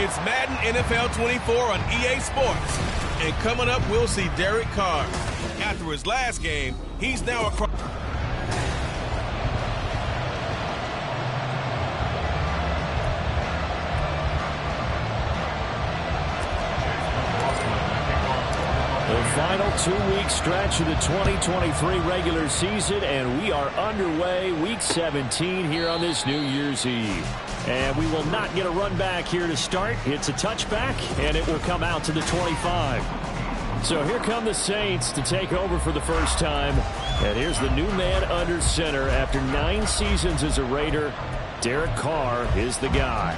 It's Madden NFL 24 on EA Sports. And coming up, we'll see Derek Carr. After his last game, he's now across. The final 2-week stretch of the 2023 regular season, and we are underway week 17 here on this New Year's Eve. And we will not get a run back here to start. It's a touchback, and it will come out to the 25. So here come the Saints to take over for the first time. And here's the new man under center after 9 seasons as a Raider. Derek Carr is the guy.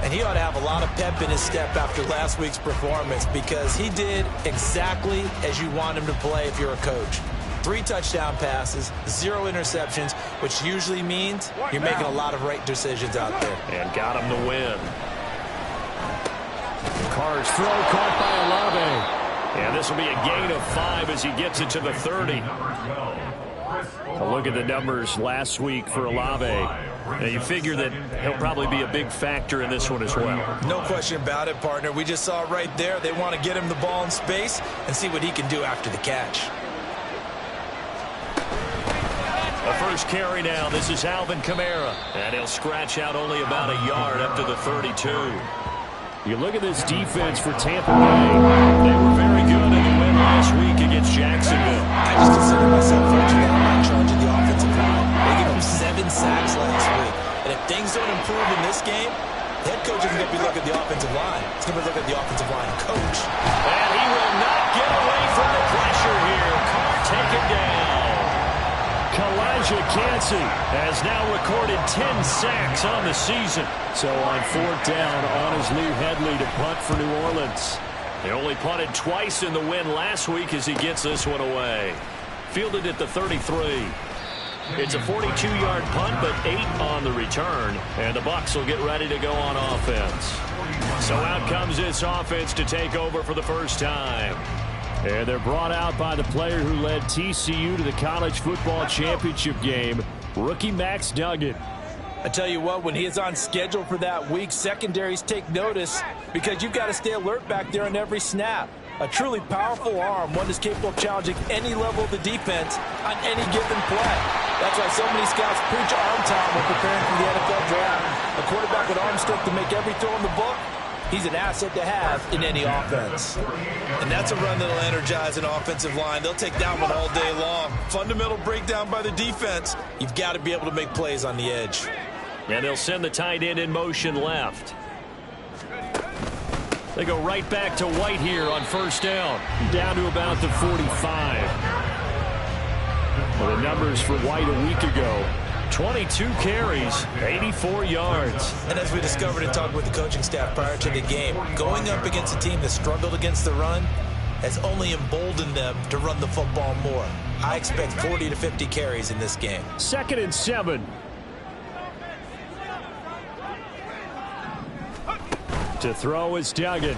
And he ought to have a lot of pep in his step after last week's performance, because he did exactly as you want him to play if you're a coach. 3 touchdown passes, 0 interceptions, which usually means you're making a lot of right decisions out there. And got him to win. Carr's throw caught by Olave. And this will be a gain of 5 as he gets it to the 30. A look at the numbers last week for Olave. Now you figure that he'll probably be a big factor in this one as well. No question about it, partner. We just saw right there. They want to get him the ball in space and see what he can do after the catch. A first carry now. This is Alvin Kamara. And he'll scratch out only about a yard up to the 32. You look at this defense for Tampa Bay. They were very good in the win last week against Jacksonville. I just consider myself fortunate I'm not in charge of the offensive line. They gave him 7 sacks last week. And if things don't improve in this game, the head coach isn't going to be looking at the offensive line. He's going to be looking at the offensive line coach. And he will not get away from the pressure here. Carr taken down. Kalijah Kancey has now recorded 10 sacks on the season. So on 4th down, on his Lee Headley to punt for New Orleans. They only punted twice in the win last week as he gets this one away. Fielded at the 33. It's a 42-yard punt, but 8 on the return. And the Bucs will get ready to go on offense. So out comes this offense to take over for the first time. And they're brought out by the player who led TCU to the college football championship game, rookie Max Duggan. I tell you what, when he is on schedule for that week, secondaries take notice because you've got to stay alert back there on every snap. A truly powerful arm, one that's capable of challenging any level of the defense on any given play. That's why so many scouts preach arm time when preparing for the NFL draft. A quarterback with arm strength to make every throw in the book, he's an asset to have in any offense. And that's a run that'll energize an offensive line. They'll take that one all day long. Fundamental breakdown by the defense. You've got to be able to make plays on the edge. And they'll send the tight end in motion left. They go right back to White here on 1st down. Down to about the 45. Well, the numbers for White a week ago. 22 carries, 84 yards. And as we discovered in talking with the coaching staff prior to the game, going up against a team that struggled against the run has only emboldened them to run the football more. I expect 40 to 50 carries in this game. 2nd and 7. To throw is Duggan.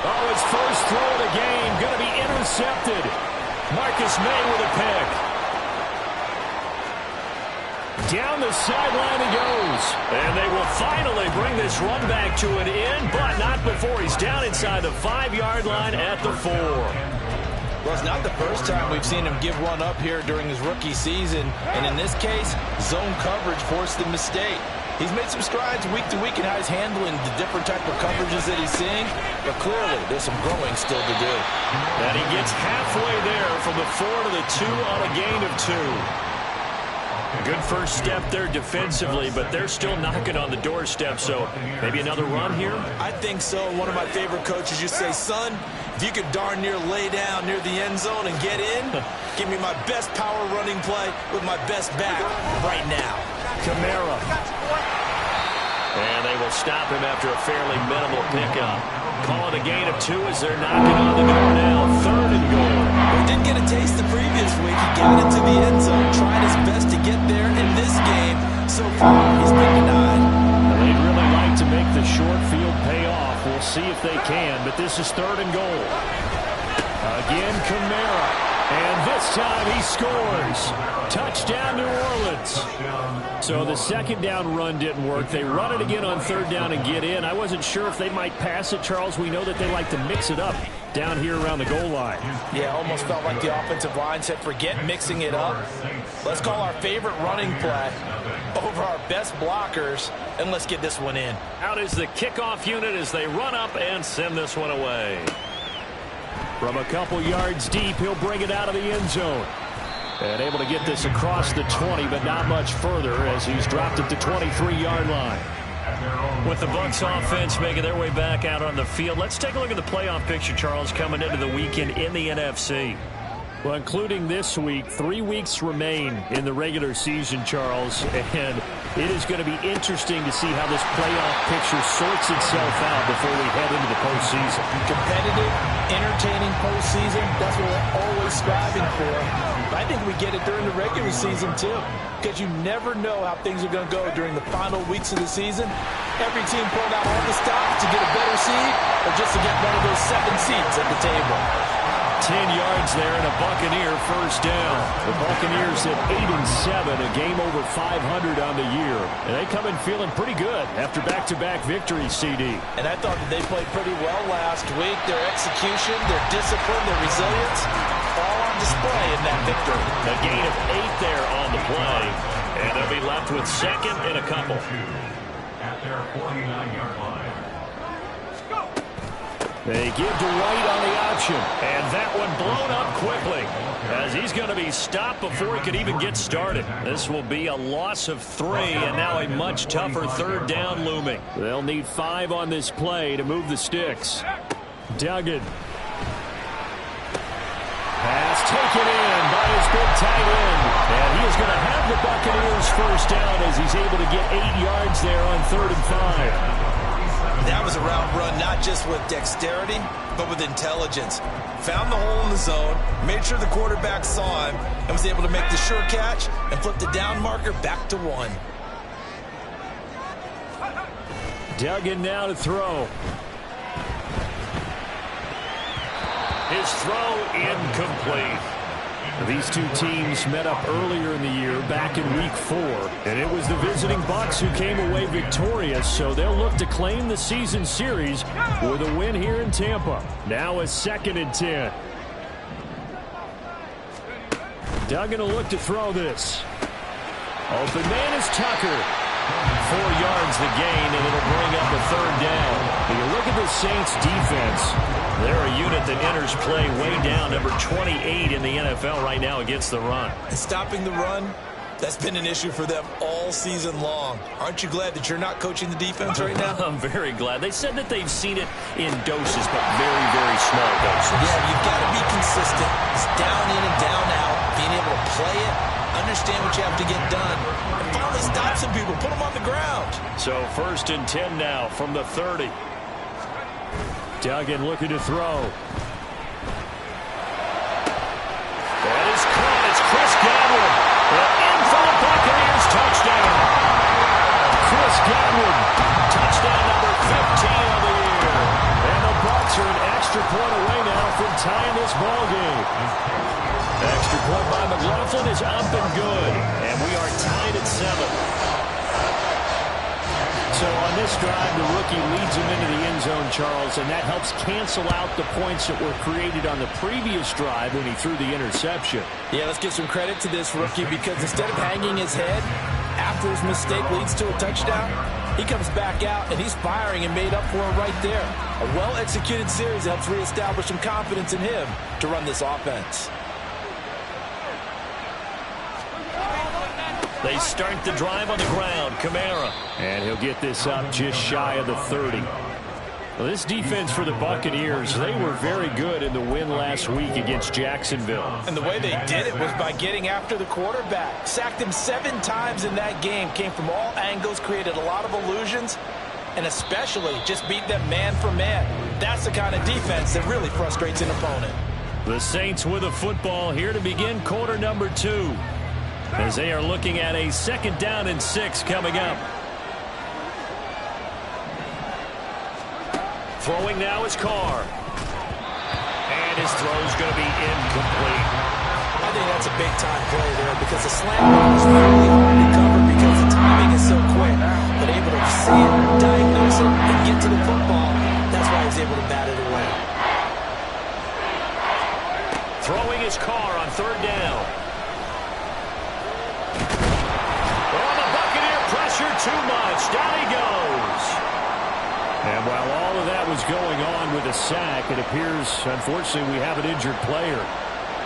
Oh, his first throw of the game going to be intercepted. Marcus May with a pick. Down the sideline he goes. And they will finally bring this run back to an end, but not before he's down inside the 5-yard line at the 4. Well, it's not the first time we've seen him give one up here during his rookie season. And in this case, zone coverage forced the mistake. He's made some strides week to week in how he's handling the different type of coverages that he's seeing. But clearly, there's some growing still to do. And he gets halfway there from the 4 to the 2 on a gain of 2. Good first step there defensively, but they're still knocking on the doorstep, so maybe another run here? I think so. One of my favorite coaches used to say, son, if you could darn near lay down near the end zone and get in, give me my best power running play with my best back right now. Kamara. And they will stop him after a fairly minimal pickup. Call it a gain of 2 as they're knocking on the door now. 3rd and goal. He didn't get a taste the previous week. He got into the end zone, tried his best to get there in this game. So far, he's been denied. They'd really like to make the short field pay off. We'll see if they can, but this is 3rd and goal. Again, Kamara. And this time he scores. Touchdown, New Orleans. So the second down run didn't work. They run it again on third down and get in. I wasn't sure if they might pass it, Charles. We know that they like to mix it up down here around the goal line. Yeah, almost felt like the offensive line said, forget mixing it up. Let's call our favorite running play over our best blockers, and let's get this one in. Out is the kickoff unit as they run up and send this one away. From a couple yards deep, he'll bring it out of the end zone. And able to get this across the 20, but not much further as he's dropped it to 23-yard line. With the Bucs offense making their way back out on the field, let's take a look at the playoff picture, Charles, coming into the weekend in the NFC. Well, including this week, 3 weeks remain in the regular season, Charles, and it is going to be interesting to see how this playoff picture sorts itself out before we head into the postseason. Competitive, entertaining postseason, that's what we're always striving for. I think we get it during the regular season, too, because you never know how things are going to go during the final weeks of the season. Every team pulling out all the stops to get a better seed or just to get one of those 7 seats at the table. 10 yards there and a Buccaneer first down. The Buccaneers at 8-7, a game over 500 on the year. And they come in feeling pretty good after back-to-back victories, CD. And I thought that they played pretty well last week. Their execution, their discipline, their resilience, all on display in that victory. A gain of 8 there on the play. And they'll be left with second and a couple. At their 49-yard line. They give to White on the option, and that one blown up quickly as he's going to be stopped before he could even get started. This will be a loss of 3, and now a much tougher third down looming. They'll need 5 on this play to move the sticks. Duggan. Pass taken in by his big tight end, and he is going to have the Buccaneers first down as he's able to get 8 yards there on 3rd and 5. That was a route run not just with dexterity, but with intelligence. Found the hole in the zone, made sure the quarterback saw him, and was able to make the sure catch and flip the down marker back to 1. Duggan now to throw. His throw incomplete. These two teams met up earlier in the year, back in Week 4, and it was the visiting Bucs who came away victorious, so they'll look to claim the season series with a win here in Tampa. Now a 2nd and 10. Duggan will look to throw this. Open man is Tucker. 4 yards the gain, and it'll bring up a 3rd down. When you look at the Saints defense, they're a unit that enters play way down, number 28 in the NFL right now against the run. And stopping the run, that's been an issue for them all season long. Aren't you glad that you're not coaching the defense right now? I'm very glad. They said that they've seen it in doses, but very, very small doses. Yeah, you've got to be consistent. It's down in and down out, being able to play it, understand what you have to get done, and finally stop some people, put them on the ground. So 1st and 10 now from the 30. Duggan looking to throw. That is caught. It's Chris Godwin. In for the Buccaneers. Touchdown. Chris Godwin. Touchdown number 15 of the year. And the Bucs are an extra point away now from tying this ball game. Extra point by McLaughlin is up and good. And we are tied at 7. So on this drive, the rookie leads him into the end zone, Charles, and that helps cancel out the points that were created on the previous drive when he threw the interception. Yeah, let's give some credit to this rookie because instead of hanging his head after his mistake leads to a touchdown, he comes back out and he's firing and made up for it right there. A well-executed series helps reestablish some confidence in him to run this offense. They start the drive on the ground. Kamara. And he'll get this up just shy of the 30. Well, this defense for the Buccaneers, they were very good in the win last week against Jacksonville. And the way they did it was by getting after the quarterback. Sacked him 7 times in that game. Came from all angles, created a lot of illusions, and especially just beat them man for man. That's the kind of defense that really frustrates an opponent. The Saints with the football here to begin quarter number 2. As they are looking at a 2nd down and 6 coming up. Throwing now is Carr. And his throw is going to be incomplete. think that's a big-time play there because the slant ball is really hard to cover because the timing is so quick. But able to see it, diagnose it, and get to the football, that's why he's able to bat it away. Throwing his car on third down. Oh, the Buccaneer pressure too much. Down he goes. And while all of that was going on with a sack, it appears, unfortunately, we have an injured player.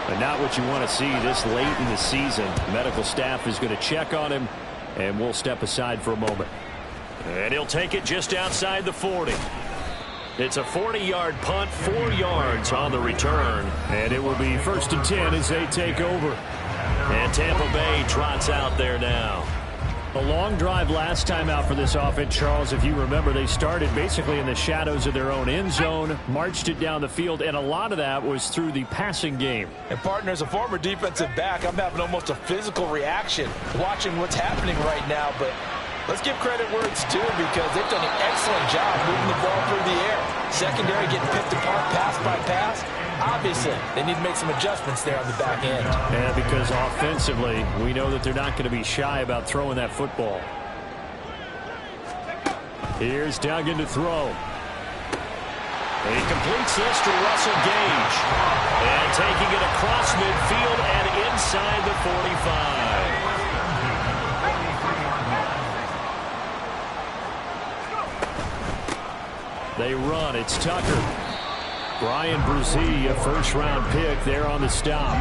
But not what you want to see this late in the season. Medical staff is going to check on him, and we'll step aside for a moment. And he'll take it just outside the 40. It's a 40-yard punt, 4 yards on the return. And it will be 1st and 10 as they take over. And Tampa Bay trots out there now. A long drive last time out for this offense, Charles. If you remember, they started basically in the shadows of their own end zone, marched it down the field, and a lot of that was through the passing game. And, partner, as a former defensive back, I'm having almost a physical reaction watching what's happening right now. But let's give credit where it's due because they've done an excellent job moving the ball through the air. Secondary getting picked apart pass by pass. Obviously, they need to make some adjustments there on the back end. Yeah, because offensively, we know that they're not going to be shy about throwing that football. Here's Duggan to throw. He completes this to Russell Gage. And taking it across midfield and inside the 45. They run. It's Tucker. Brian Brzee, a first-round pick there on the stop.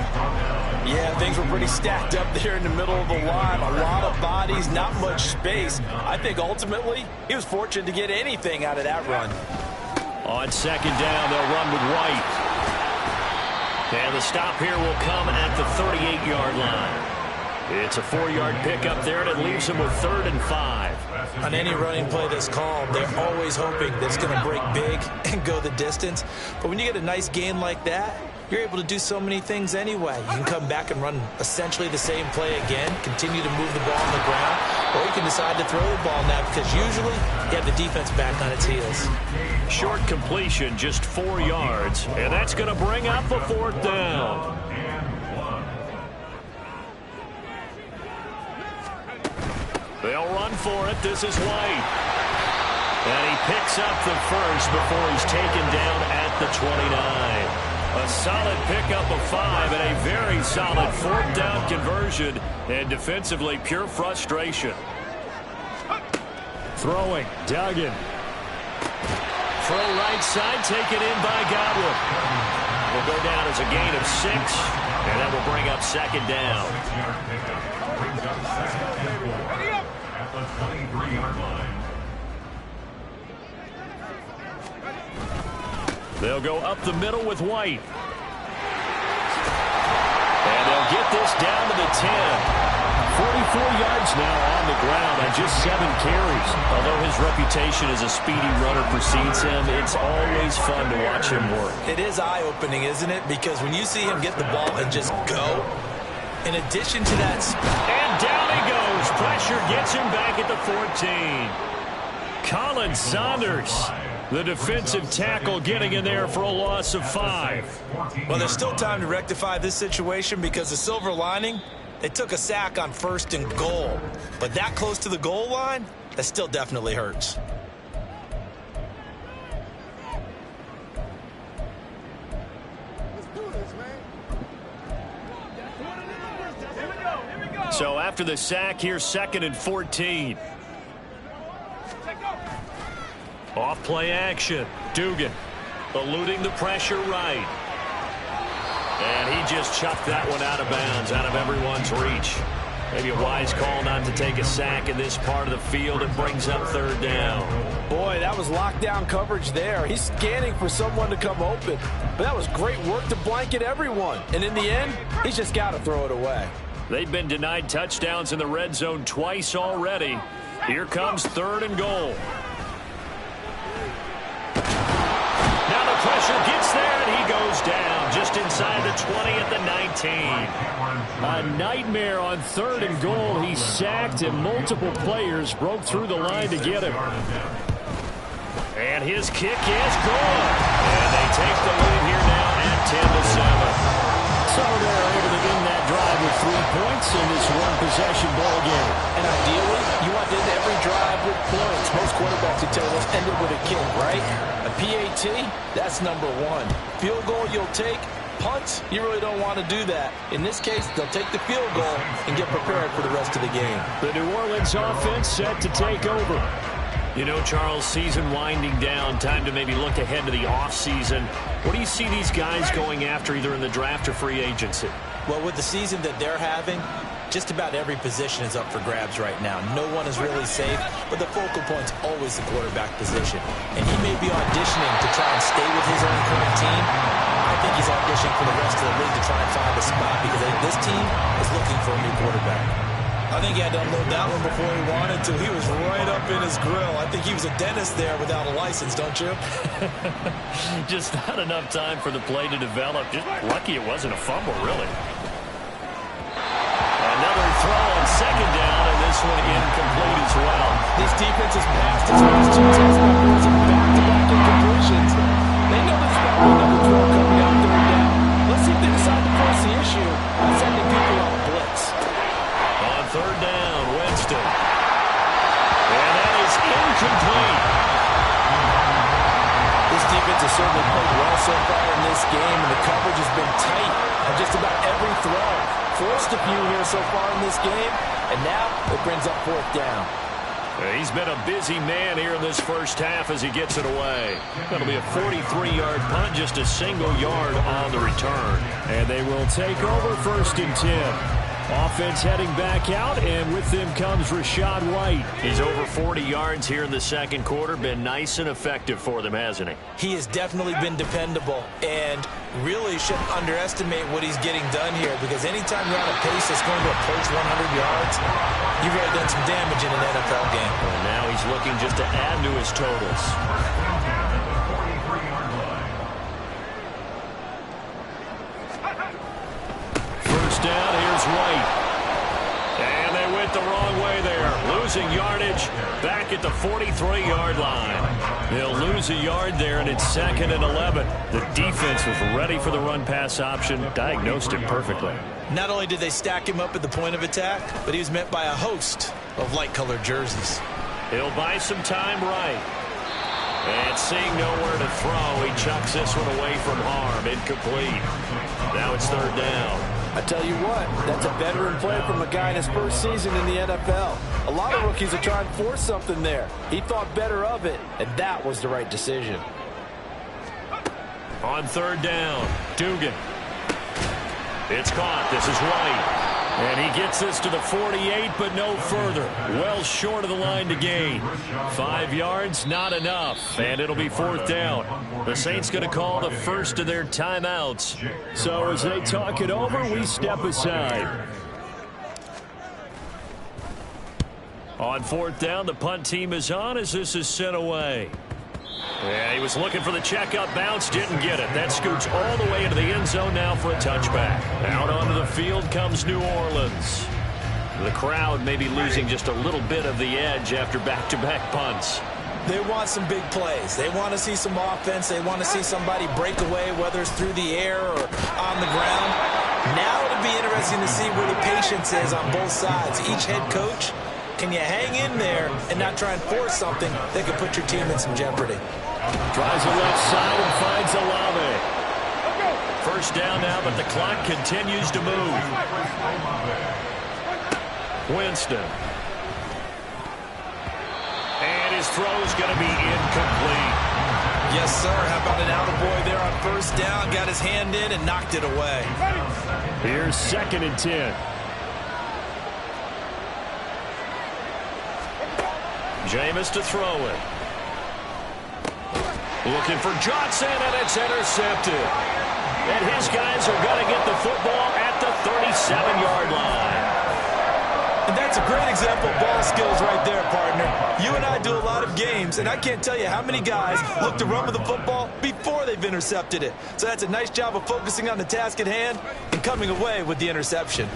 Yeah, things were pretty stacked up there in the middle of the line. A lot of bodies, not much space. I think ultimately he was fortunate to get anything out of that run. On second down, they'll run with White. And the stop here will come at the 38-yard line. It's a 4-yard pickup there, and it leaves them with 3rd and 5. On any running play that's called, they're always hoping that it's going to break big and go the distance. But when you get a nice gain like that, you're able to do so many things anyway. You can come back and run essentially the same play again, continue to move the ball on the ground, or you can decide to throw the ball now because usually you have the defense back on its heels. Short completion, just 4 yards, and that's going to bring up a 4th down. They'll run for it. This is White. And he picks up the first before he's taken down at the 29. A solid pickup of 5 and a very solid 4th down conversion. And defensively, pure frustration. Throwing. Duggan. Throw right side, taken in by Godwin. Will go down as a gain of 6. And that will bring up 2nd down. At the 23-yard line. They'll go up the middle with White. And they'll get this down to the 10. 44 yards now on the ground on just 7 carries. Although his reputation as a speedy runner precedes him, it's always fun to watch him work. It is eye-opening, isn't it? Because when you see him get the ball and just go, in addition to that... And down he goes. Pressure gets him back at the 14. Colin Saunders, the defensive tackle, getting in there for a loss of 5. Well, there's still time to rectify this situation because the silver lining, they took a sack on 1st and goal. But that close to the goal line, that still definitely hurts. So after the sack, here's 2nd and 14. Off play action. Dugan eluding the pressure right. And he just chucked that one out of bounds, out of everyone's reach. Maybe a wise call not to take a sack in this part of the field. It brings up 3rd down. Boy, that was lockdown coverage there. He's scanning for someone to come open. But that was great work to blanket everyone. And in the end, he's just got to throw it away. They've been denied touchdowns in the red zone twice already. Here comes 3rd and goal. Now the pressure gets there, and he goes down just inside the 20 at the 19. A nightmare on 3rd and goal. He sacked, and multiple players broke through the line to get him. And his kick is good. And they take the lead here now at 10-7. So they're able to win that drive with 3 points in this one-possession ball game. And ideally, you want to end every drive with points. Most quarterbacks would tell you, let's end it with a kick, right? A PAT, that's number one. Field goal you'll take. Punts, you really don't want to do that. In this case, they'll take the field goal and get prepared for the rest of the game. The New Orleans offense set to take over. You know, Charles, season winding down, time to maybe look ahead to the offseason. What do you see these guys going after either in the draft or free agency? Well, with the season that they're having, just about every position is up for grabs right now. No one is really safe, but the focal point's always the quarterback position. And he may be auditioning to try and stay with his own current team. I think he's auditioning for the rest of the league to try and find a spot because I think this team is looking for a new quarterback. I think he had to unload that one before he wanted to. He was right up in his grill. I think he was a dentist there without a license, don't you? Just not enough time for the play to develop. Just lucky it wasn't a fumble, really. Another throw on second down, and this one incomplete as well. This defense has passed its first two test numbers of back-to-back incompletions. They know there's probably another throw coming out third down. Let's see if they decide to force the issue by sending people on a blitz. On third down, Winston. And that is incomplete. This defense has certainly played well so far in this game, and the coverage has been tight on just about every throw. Forced a few here so far in this game, and now it brings up fourth down. He's been a busy man here in this first half as he gets it away. That'll be a 43-yard punt, just a single yard on the return. And they will take over 1st and 10. Offense heading back out, and with them comes Rachaad White. He's over 40 yards here in the second quarter. Been nice and effective for them, hasn't he? He has definitely been dependable, and really shouldn't underestimate what he's getting done here, because anytime you're on a pace that's going to approach 100 yards, you've really done some damage in an NFL game. And now he's looking just to add to his totals. Down, here's White. And they went the wrong way there. Losing yardage back at the 43-yard line. They'll lose a yard there, and it's 2nd and 11. The defense was ready for the run-pass option, diagnosed it perfectly. Not only did they stack him up at the point of attack, but he was met by a host of light-colored jerseys. He'll buy some time right. And seeing nowhere to throw, he chucks this one away from harm. Incomplete. Now it's 3rd down. I tell you what, that's a veteran play from a guy in his first season in the NFL. A lot of rookies are trying to force something there. He thought better of it, and that was the right decision. On 3rd down, Dugan. It's caught. This is White. And he gets this to the 48, but no further. Well short of the line to gain. 5 yards, not enough. And it'll be 4th down. The Saints going to call the first of their timeouts. So as they talk it over, we step aside. On 4th down, the punt team is on as this is sent away. Yeah, he was looking for the checkup bounce, didn't get it. That scoots all the way into the end zone now for a touchback. Out onto the field comes New Orleans. The crowd may be losing just a little bit of the edge after back-to-back punts. They want some big plays. They want to see some offense. They want to see somebody break away, whether it's through the air or on the ground. Now it'll be interesting to see where the patience is on both sides. Each head coach, can you hang in there and not try and force something that could put your team in some jeopardy? Tries the left side and finds Olave. 1st down now, but the clock continues to move. Winston. And his throw's going to be incomplete. Yes, sir. How about an attaboy there on 1st down? Got his hand in and knocked it away. Here's 2nd and 10. Jameis to throw it. Looking for Johnson, and it's intercepted. And his guys are going to get the football at the 37-yard line. And that's a great example of ball skills right there, partner. You and I do a lot of games, and I can't tell you how many guys look to run with the football before they've intercepted it. So that's a nice job of focusing on the task at hand and coming away with the interception.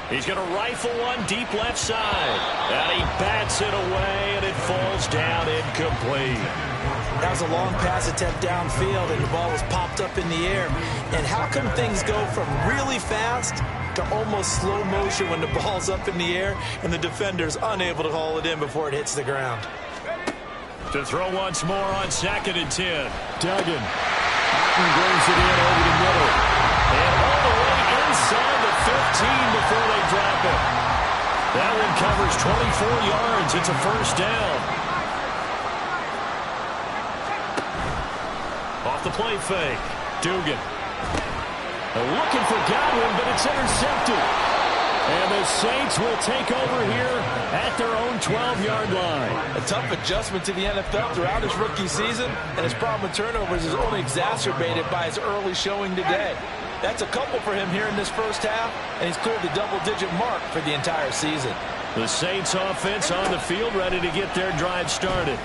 He's going to rifle one deep left side. And he bats it away, and it falls down incomplete. That was a long pass attempt downfield, and the ball was popped up in the air. And how come things go from really fast to almost slow motion when the ball's up in the air and the defender's unable to haul it in before it hits the ground? To throw once more on 2nd and 10. Duggan. Martin brings it in over the middle. And all the way inside the 15 before they drop it. That one covers 24 yards. It's a first down. Off the play fake. Dugan. Looking for Godwin, but it's intercepted. And the Saints will take over here at their own 12-yard line. A tough adjustment to the NFL throughout his rookie season, and his problem with turnovers is only exacerbated by his early showing today. That's a couple for him here in this first half, and he's cleared the double-digit mark for the entire season. The Saints offense on the field, ready to get their drive started.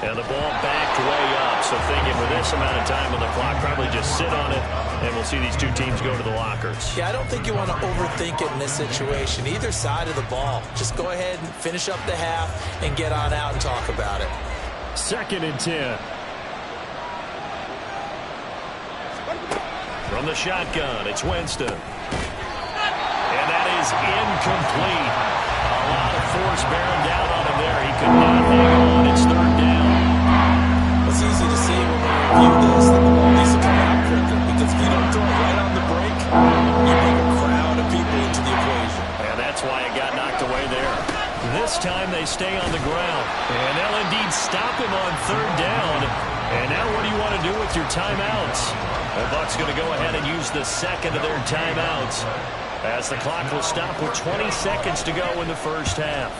And the ball backed way up, so thinking with this amount of time on the clock, probably just sit on it, and we'll see these two teams go to the lockers. Yeah, I don't think you want to overthink it in this situation. Either side of the ball. Just go ahead and finish up the half and get on out and talk about it. 2nd and 10. From the shotgun, it's Winston. And that is incomplete. A lot of force bearing down on him there. He could not hang on. It's 3rd down. It's easy to see when we review this that the ball needs to come out quicker, because if you don't throw it right on the break, you bring a crowd of people into the equation. And that's why it got knocked away there. This time they stay on the ground. And they'll indeed stop him on 3rd down. And now what do you want to do with your timeouts? The Bucs going to go ahead and use the second of their timeouts, as the clock will stop with 20 seconds to go in the first half.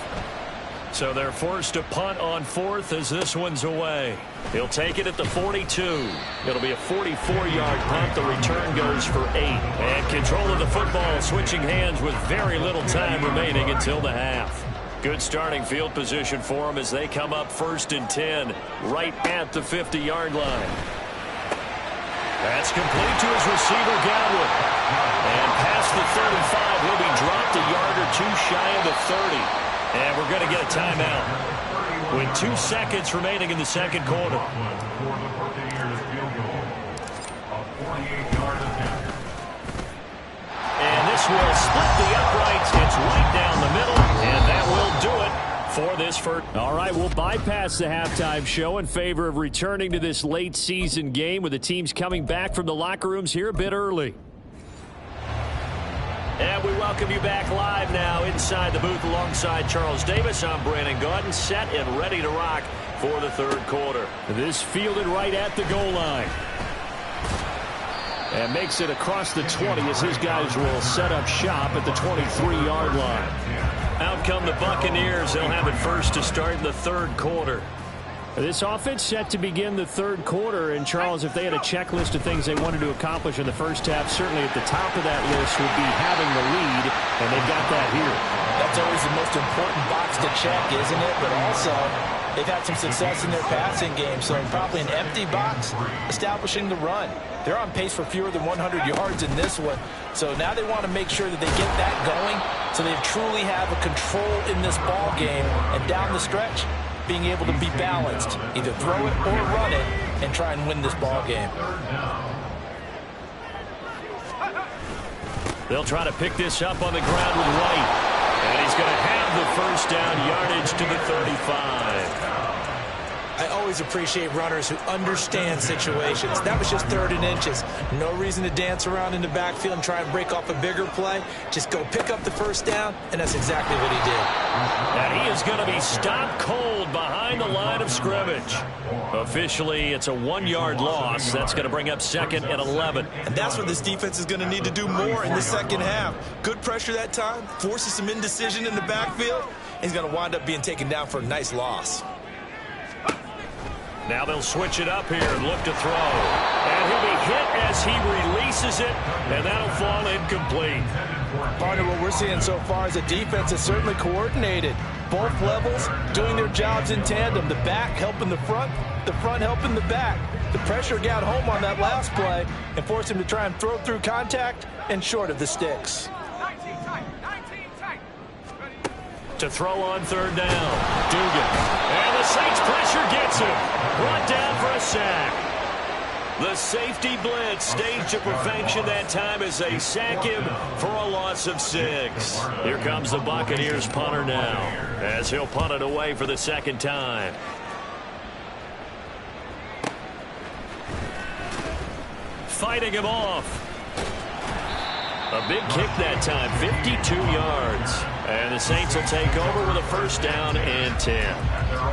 So they're forced to punt on 4th as this one's away. He'll take it at the 42. It'll be a 44-yard punt. The return goes for 8. And control of the football switching hands with very little time remaining until the half. Good starting field position for them as they come up 1st and 10 right at the 50-yard line. That's complete to his receiver, Godwin. And past the 35, will be dropped a yard or two shy of the 30. And we're going to get a timeout with 2 seconds remaining in the second quarter. And this will split the uprights. It's right down the middle, and that will do it for this first. All right, we'll bypass the halftime show in favor of returning to this late season game with the teams coming back from the locker rooms here a bit early. And we welcome you back live now inside the booth alongside Charles Davis. I'm Brandon Gaudin, set and ready to rock for the third quarter. This fielded right at the goal line. And makes it across the 20 as his guys will set up shop at the 23-yard line. Out come the Buccaneers. They'll have it first to start in the third quarter. This offense set to begin the third quarter. And, Charles, if they had a checklist of things they wanted to accomplish in the first half, certainly at the top of that list would be having the lead, and they've got that here. That's always the most important box to check, isn't it? But also, they've had some success in their passing game, so probably an empty box establishing the run. They're on pace for fewer than 100 yards in this one. So now they want to make sure that they get that going so they truly have a control in this ball game. And down the stretch, being able to be balanced. Either throw it or run it and try and win this ball game. They'll try to pick this up on the ground with White. And he's going to have the first down, yardage to the 35. I always appreciate runners who understand situations. That was just 3rd and inches. No reason to dance around in the backfield and try and break off a bigger play. Just go pick up the first down, and that's exactly what he did. And he is going to be stopped cold behind the line of scrimmage. Officially, it's a 1-yard loss. That's going to bring up 2nd and 11. And that's what this defense is going to need to do more in the second half. Good pressure that time, forces some indecision in the backfield. He's going to wind up being taken down for a nice loss. Now they'll switch it up here and look to throw. And he'll be hit as he releases it, and that'll fall incomplete. Partner, what we're seeing so far is a defense that's certainly coordinated. Both levels doing their jobs in tandem. The back helping the front helping the back. The pressure got home on that last play and forced him to try and throw through contact and short of the sticks. To throw on 3rd down. Dugan. And the Saints pressure gets him. Brought down for a sack. The safety blitz staged to perfection that time as they sack him for a loss of 6. Here comes the Buccaneers punter now as he'll punt it away for the second time. Fighting him off. A big kick that time, 52 yards. And the Saints will take over with a first down and 10.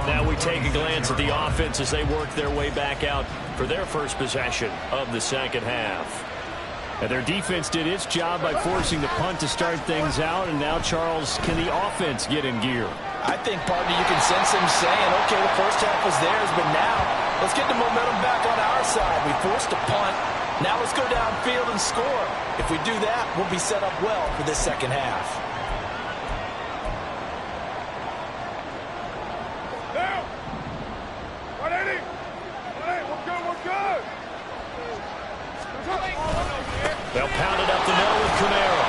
Now we take a glance at the offense as they work their way back out for their first possession of the second half. And their defense did its job by forcing the punt to start things out. And now, Charles, can the offense get in gear? I think, partner, you can sense him saying, okay, the first half was theirs, but now let's get the momentum back on our side. We forced a punt. Now let's go downfield and score. If we do that, we'll be set up well for this second half. Now! 180! 180, we're good! They'll pound it up the middle with Camaro.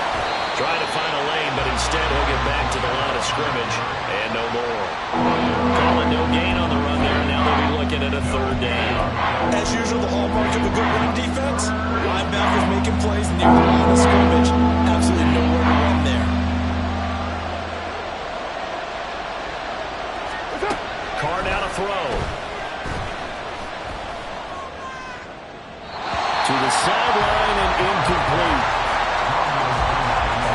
Trying to find a lane, but instead he'll get back to the line of scrimmage and no more. Calling no gain on the run there, and now they'll be looking at a third down. As usual, the hallmark of a good run defense, linebackers making plays near the line of scrimmage. Absolutely nowhere to run there. Carr now to throw. To the sideline and incomplete.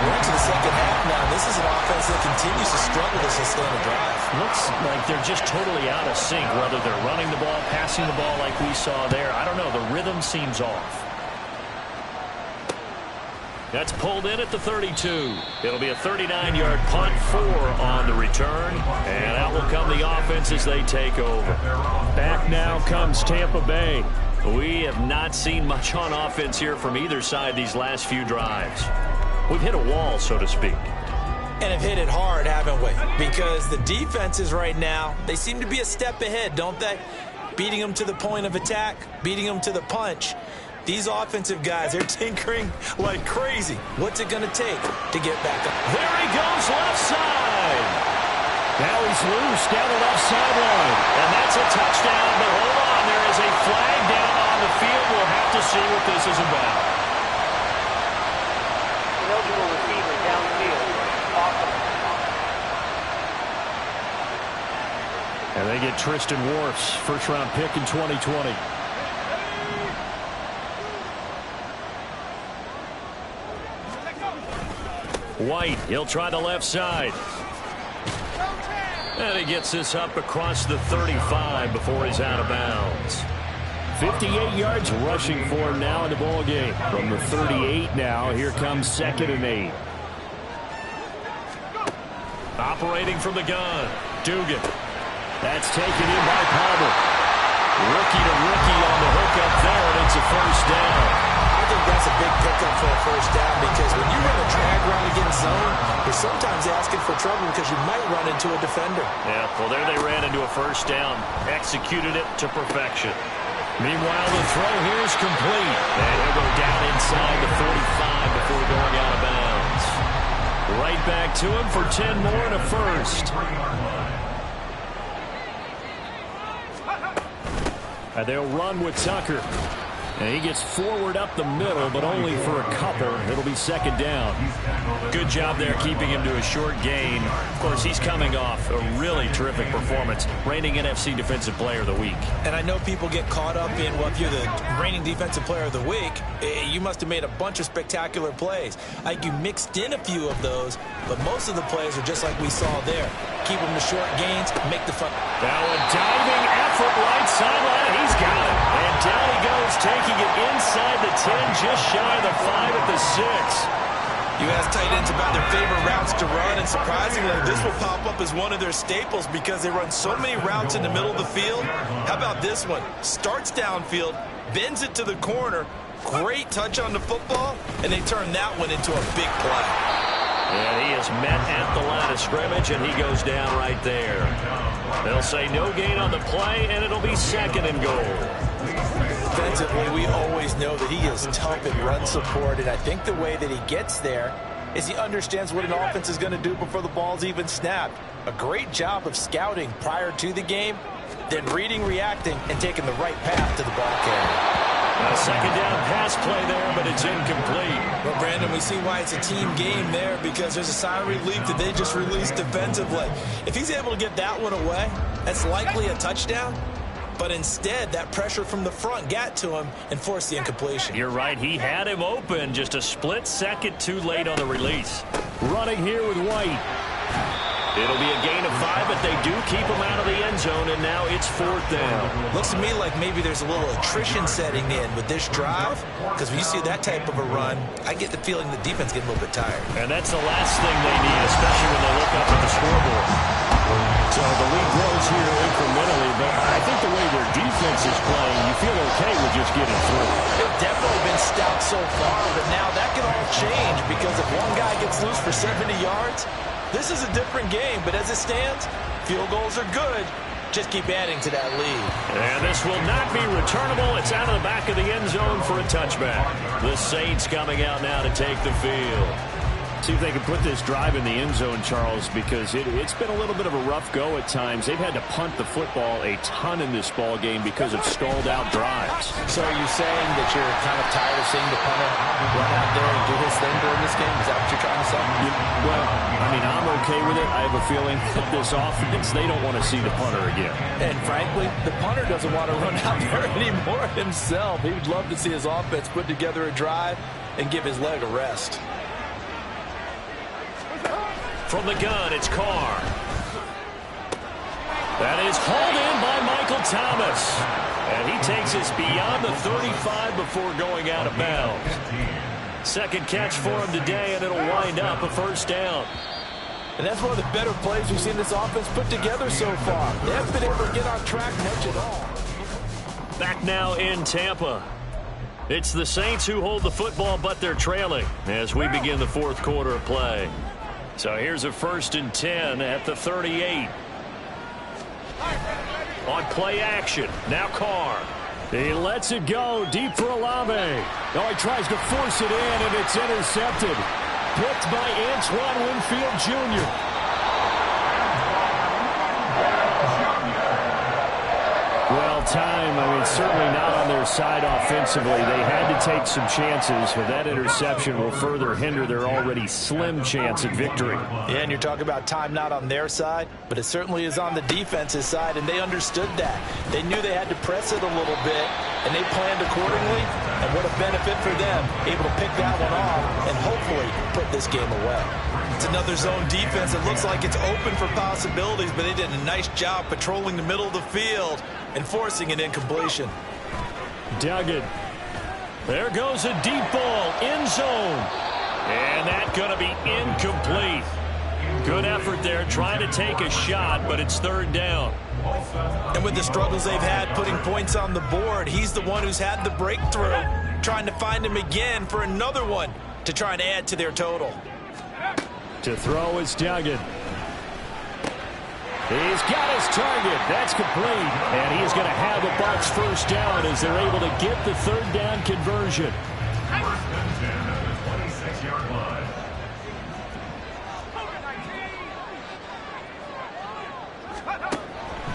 We're into the second half now. This is an offense that continues to struggle to sustain a drive. Looks like they're just totally out of sync, whether they're running the ball, passing the ball like we saw there. I don't know. The rhythm seems off. That's pulled in at the 32. It'll be a 39-yard punt, 4 on the return. And out will come the offense as they take over. Back now comes Tampa Bay. We have not seen much on offense here from either side these last few drives. We've hit a wall, so to speak. And have hit it hard, haven't we? Because the defenses right now, they seem to be a step ahead, don't they? Beating them to the point of attack, beating them to the punch. These offensive guys, they're tinkering like crazy. What's it going to take to get back up? There he goes, left side. Now he's loose down the left sideline. And that's a touchdown, but hold on. There is a flag down on the field. We'll have to see what this is about. Eligible receiver downfield. And they get Tristan Wirfs, first-round pick in 2020. White, he'll try the left side. And he gets this up across the 35 before he's out of bounds. 58 yards rushing for him now in the ball game. From the 38 now, here comes 2nd and 8. Operating from the gun, Dugan. That's taken in by Palmer. Rookie to rookie on the hook up there, and it's a first down. I think that's a big pickup for a first down because when you run a drag route against zone, you're sometimes asking for trouble because you might run into a defender. Yeah, well, there they ran into a first down. Executed it to perfection. Meanwhile, the throw here is complete. And he'll go down inside the 45 before going out of bounds. Right back to him for 10 more and a first. And they'll run with Tucker. And he gets forward up the middle, but only for a couple. It'll be 2nd down. Good job there keeping him to a short gain. Of course, he's coming off a really terrific performance, reigning NFC Defensive Player of the Week. And I know people get caught up in, well, if you're the reigning Defensive Player of the Week, you must have made a bunch of spectacular plays. Like you mixed in a few of those, but most of the plays are just like we saw there. Keep them to short gains, make the fun. Now a diving effort right sideline. He's got it. And down he goes, taking it inside the 10, just shy of the 5 at the 6. You ask tight ends about their favorite routes to run, and surprisingly, this will pop up as one of their staples because they run so many routes in the middle of the field. How about this one? Starts downfield, bends it to the corner, great touch on the football, and they turn that one into a big play. And he is met at the line of scrimmage, and he goes down right there. They'll say no gain on the play, and it'll be 2nd and goal. Defensively, we always know that he is tough in run support, and I think the way that he gets there is he understands what an offense is going to do before the ball's even snapped. A great job of scouting prior to the game, then reading, reacting, and taking the right path to the ball carrier. A second down pass play there, but it's incomplete. Well, Brandon, we see why it's a team game there, because there's a sign of relief that they just released defensively. If he's able to get that one away, that's likely a touchdown. But instead, that pressure from the front got to him and forced the incompletion. You're right. He had him open, just a split second too late on the release. Running here with White. It'll be a gain of 5, but they do keep him out of the end zone, and now it's 4th down. Looks to me like maybe there's a little attrition setting in with this drive, because when you see that type of a run, I get the feeling the defense getting a little bit tired. And that's the last thing they need, especially when they look up at the scoreboard. So the lead grows here incrementally, but I think the way their defense is playing, you feel okay with just getting through. They've definitely been stout so far, but now that can all change, because if one guy gets loose for 70 yards, this is a different game. But as it stands, field goals are good. Just keep adding to that lead. And this will not be returnable. It's out of the back of the end zone for a touchback. The Saints coming out now to take the field. See if they can put this drive in the end zone, Charles, because it's been a little bit of a rough go at times. They've had to punt the football a ton in this ball game because of stalled out drives. So are you saying that you're kind of tired of seeing the punter run out there and do his thing during this game? Is that what you're trying to say? Well, I mean, I'm okay with it. I have a feeling that this offense, they don't want to see the punter again. And frankly, the punter doesn't want to run out there anymore himself. He would love to see his offense put together a drive and give his leg a rest. From the gun, it's Carr. That is hauled in by Michael Thomas. And he takes us beyond the 35 before going out of bounds. Second catch for him today, and it'll wind up a 1st down. And that's one of the better plays we've seen this offense put together so far. They haven't been able to get on track much at all. Back now in Tampa. It's the Saints who hold the football, but they're trailing as we begin the 4th quarter of play. So here's a 1st and 10 at the 38. On play action, now Carr. He lets it go deep for Olave. Oh, he tries to force it in, and it's intercepted. Picked by Antoine Winfield Jr. Well, time, I mean, certainly not on their side offensively. They had to take some chances, but that interception will further hinder their already slim chance at victory. Yeah, and you're talking about time not on their side, but it certainly is on the defense's side, and they understood that. They knew they had to press it a little bit, and they planned accordingly, and what a benefit for them, able to pick that one off and hopefully put this game away. It's another zone defense. It looks like it's open for possibilities, but they did a nice job patrolling the middle of the field and forcing an incompletion. Duggan. There goes a deep ball, end zone. And that's going to be incomplete. Good effort there, trying to take a shot, but it's 3rd down. And with the struggles they've had putting points on the board, he's the one who's had the breakthrough, trying to find him again for another one to try and add to their total. To throw is Duggan. He's got his target. That's complete. And he is going to have a Bucs 1st down as they're able to get the 3rd down conversion. 1st and 10 at the 26-yard line.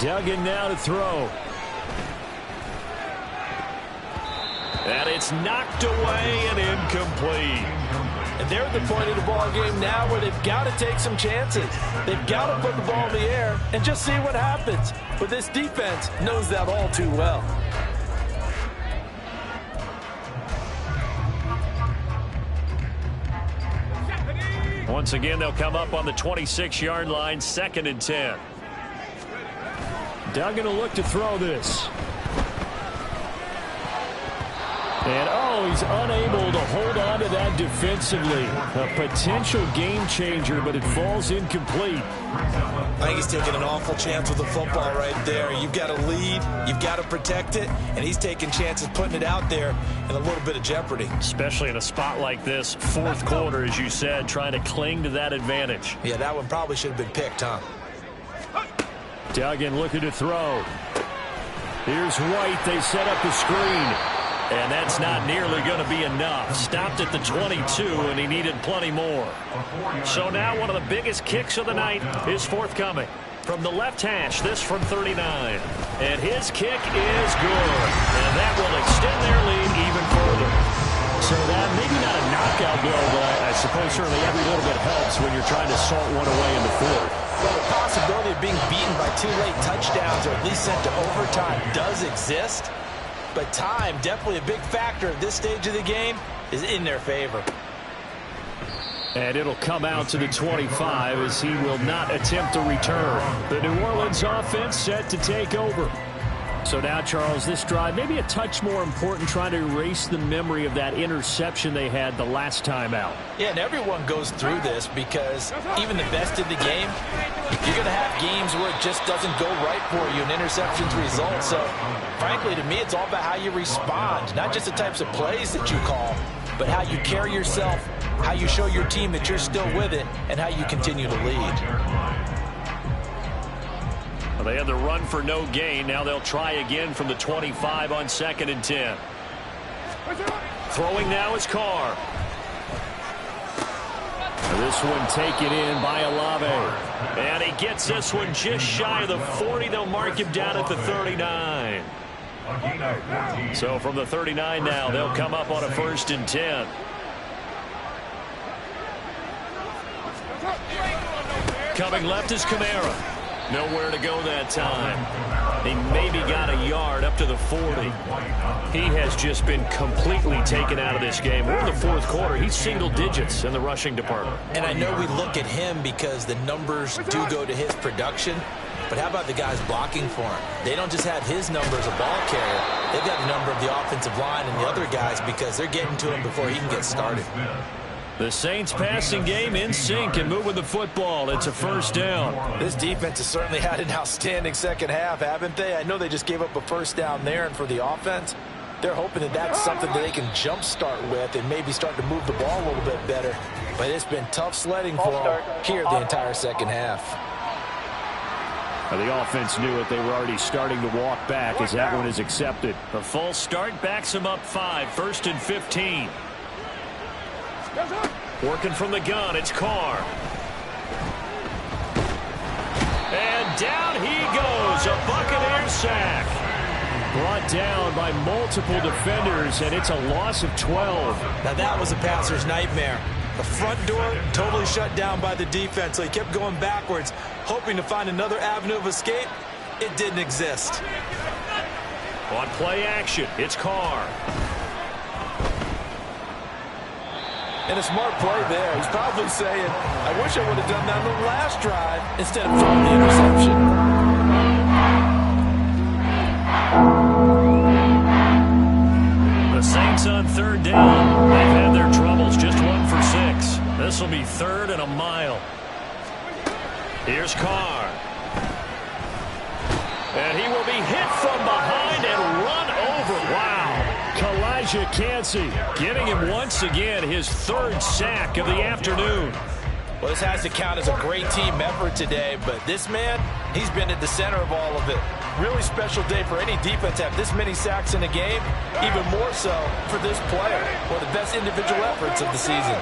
Duggan now to throw. And it's knocked away and incomplete. And they're at the point of the ball game now where they've got to take some chances. They've got to put the ball in the air and just see what happens. But this defense knows that all too well. Once again, they'll come up on the 26-yard line, 2nd and 10. Duggan will look to throw this. And, oh, he's unable to hold on to that defensively. A potential game changer, but it falls incomplete. I think he's taking an awful chance with the football right there. You've got to lead, you've got to protect it, and he's taking chances putting it out there in a little bit of jeopardy. Especially in a spot like this, 4th quarter, as you said, trying to cling to that advantage. Yeah, that one probably should have been picked, huh? Duggan looking to throw. Here's White. They set up the screen. And that's not nearly going to be enough. Stopped at the 22, and he needed plenty more. So now one of the biggest kicks of the night is forthcoming. From the left hash, this from 39. And his kick is good. And that will extend their lead even further. So that maybe not a knockout blow, but I suppose certainly every little bit helps when you're trying to salt one away in the fourth. Well, the possibility of being beaten by 2 late touchdowns or at least sent to overtime does exist. But time, definitely a big factor at this stage of the game, is in their favor. And it'll come out to the 25 as he will not attempt to return. The New Orleans offense set to take over. So now, Charles, this drive maybe a touch more important, trying to erase the memory of that interception they had the last time out. Yeah, and everyone goes through this because even the best in the game, you're going to have games where it just doesn't go right for you and interceptions result. So, frankly, to me, it's all about how you respond, not just the types of plays that you call, but how you carry yourself, how you show your team that you're still with it, and how you continue to lead. Well, they had the run for no gain. Now they'll try again from the 25 on 2nd and 10. Throwing now is Carr. This one taken in by Olave. And he gets this one just shy of the 40. They'll mark him down at the 39. So from the 39 now, they'll come up on a 1st and 10. Coming left is Kamara. Nowhere to go that time. He maybe got a yard up to the 40. He has just been completely taken out of this game. We're in the 4th quarter. He's single digits in the rushing department. And I know we look at him because the numbers do go to his production. But how about the guys blocking for him? They don't just have his number as a ball carrier. They've got the number of the offensive line and the other guys because they're getting to him before he can get started. The Saints passing game in sync and moving the football. It's a 1st down. This defense has certainly had an outstanding second half, haven't they? I know they just gave up a 1st down there, and for the offense, they're hoping that that's something that they can jumpstart with and maybe start to move the ball a little bit better. But it's been tough sledding for them here the entire second half. The offense knew it. They were already starting to walk back as that one is accepted. The false start backs them up 5, 1st and 15. Working from the gun, it's Carr. And down he goes, a Buccaneer sack. Brought down by multiple defenders, and it's a loss of 12. Now that was a passer's nightmare. The front door totally shut down by the defense, so he kept going backwards, hoping to find another avenue of escape. It didn't exist. On play action, it's Carr. And a smart play there. He's probably saying, I wish I would have done that on the last drive instead of throwing the interception. The Saints on 3rd down. They've had their troubles, just 1 for 6. This will be 3rd and a mile. Here's Carr. And he will be hit from behind and run over. Wow. Elijah Cansey getting him once again his 3rd sack of the afternoon. Well, this has to count as a great team effort today, but this man, he's been at the center of all of it. Really special day for any defense to have this many sacks in a game, even more so for this player. One of the best individual efforts of the season.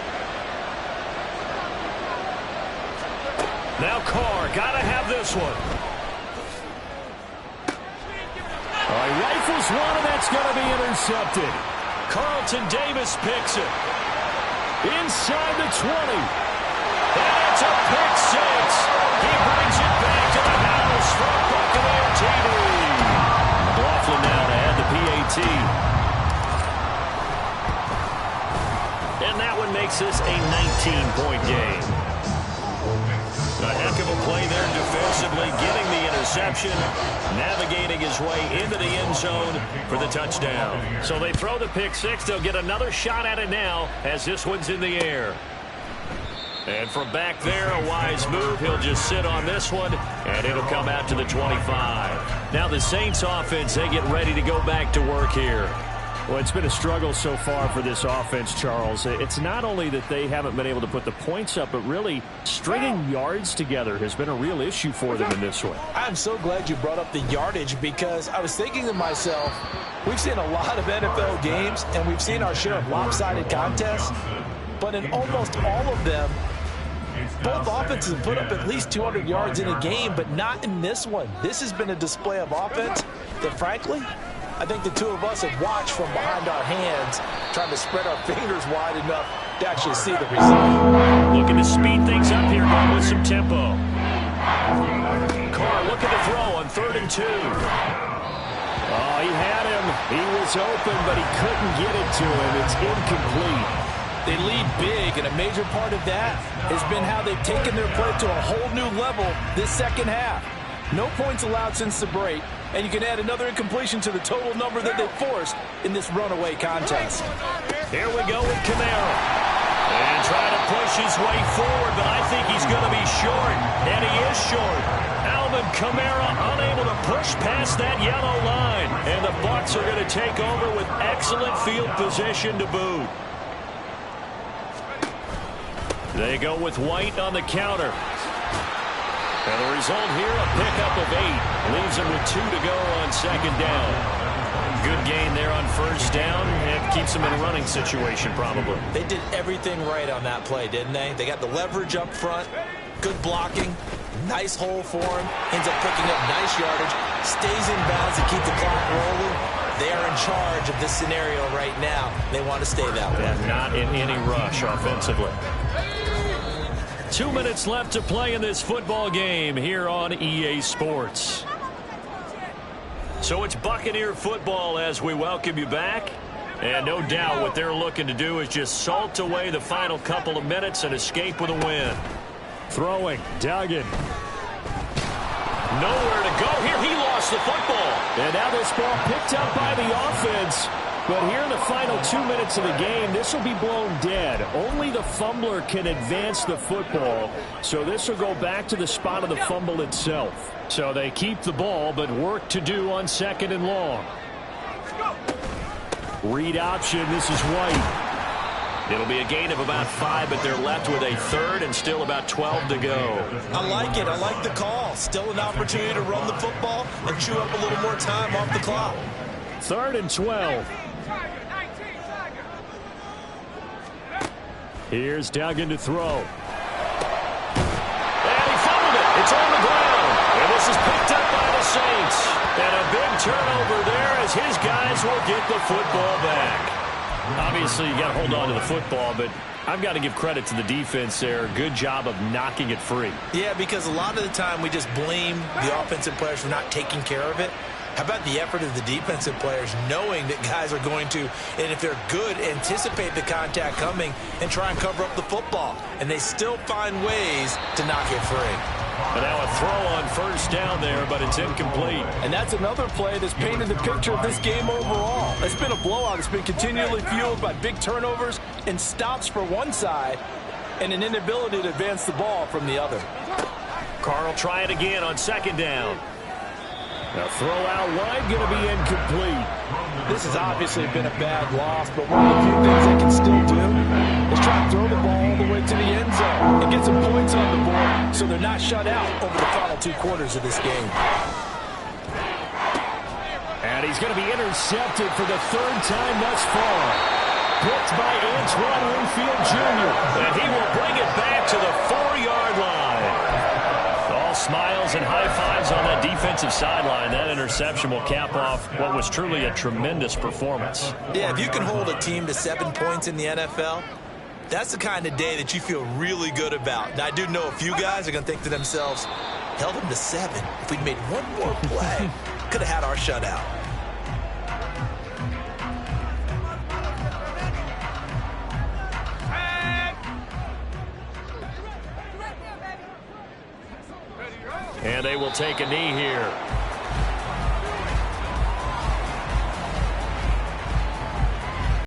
Now Carr, gotta have this one. He rifles one, and that's going to be intercepted. Carlton Davis picks it. Inside the 20. And it's a pick 6. He brings it back to the house for Buccaneer TV. McLaughlin now to add the PAT. And that one makes this a 19-point game. A heck of a play there defensively, getting the interception, navigating his way into the end zone for the touchdown. So they throw the pick 6. They'll get another shot at it now as this one's in the air. And from back there, a wise move. He'll just sit on this one, and it'll come out to the 25. Now the Saints offense, they get ready to go back to work here. Well, it's been a struggle so far for this offense, Charles. It's not only that they haven't been able to put the points up, but really stringing yards together has been a real issue for them in this one. I'm so glad you brought up the yardage because I was thinking to myself, we've seen a lot of NFL games and we've seen our share of lopsided contests, but in almost all of them, both offenses have put up at least 200 yards in a game, but not in this one. This has been a display of offense that, frankly, I think the two of us have watched from behind our hands, trying to spread our fingers wide enough to actually see the result. Looking to speed things up here, going with some tempo. Carr looking to throw on 3rd and 2. Oh, he had him. He was open, but he couldn't get it to him. It's incomplete. They lead big, and a major part of that has been how they've taken their play to a whole new level this second half. No points allowed since the break, and you can add another incompletion to the total number that they forced in this runaway contest. Here we go with Kamara. And trying to push his way forward, but I think he's going to be short, and he is short. Alvin Kamara unable to push past that yellow line, and the Bucs are going to take over with excellent field position to boot. They go with White on the counter. And the result here, a pickup of 8. Leaves him with 2 to go on 2nd down. Good gain there on 1st down. And keeps him in a running situation, probably. They did everything right on that play, didn't they? They got the leverage up front, good blocking, nice hole for him, ends up picking up nice yardage, stays in bounds to keep the clock rolling. They are in charge of this scenario right now. They want to stay that way. And not in any rush offensively. 2 minutes left to play in this football game here on EA Sports. So it's Buccaneer football as we welcome you back. And no doubt what they're looking to do is just salt away the final couple of minutes and escape with a win. Throwing, Duggan. Nowhere to go here. He lost the football. And now this ball picked up by the offense. But here in the final 2 minutes of the game, this will be blown dead. Only the fumbler can advance the football. So this will go back to the spot of the fumble itself. So they keep the ball, but work to do on 2nd and long. Read option. This is White. It'll be a gain of about 5, but they're left with a 3rd and still about 12 to go. I like it. I like the call. Still an opportunity to run the football and chew up a little more time off the clock. 3rd and 12. Here's Duggan to throw. And he fumbled it. It's on the ground. And this is picked up by the Saints. And a big turnover there as his guys will get the football back. Obviously, you got to hold on to the football, but I've got to give credit to the defense there. Good job of knocking it free. Yeah, because a lot of the time we just blame the offensive players for not taking care of it. How about the effort of the defensive players knowing that guys are going to, and if they're good, anticipate the contact coming and try and cover up the football. And they still find ways to knock it free. But now a throw on 1st down there, but it's incomplete. And that's another play that's painted the picture of this game overall. It's been a blowout. It's been continually fueled by big turnovers and stops for one side and an inability to advance the ball from the other. Carr will try it again on 2nd down. A throw out wide going to be incomplete. This has obviously been a bad loss, but one of the few things they can still do is try to throw the ball all the way to the end zone and get some points on the board so they're not shut out over the final 2 quarters of this game. And he's going to be intercepted for the 3rd time thus far. Picked by Antoine Winfield Jr. And he will bring it back to the 4-yard line. All smiles and high fives on that defensive sideline. That interception will cap off what was truly a tremendous performance. Yeah, if you can hold a team to 7 points in the NFL, that's the kind of day that you feel really good about. Now, I do know a few guys are going to think to themselves, held them to 7. If we'd made one more play, could have had our shutout. And they will take a knee here.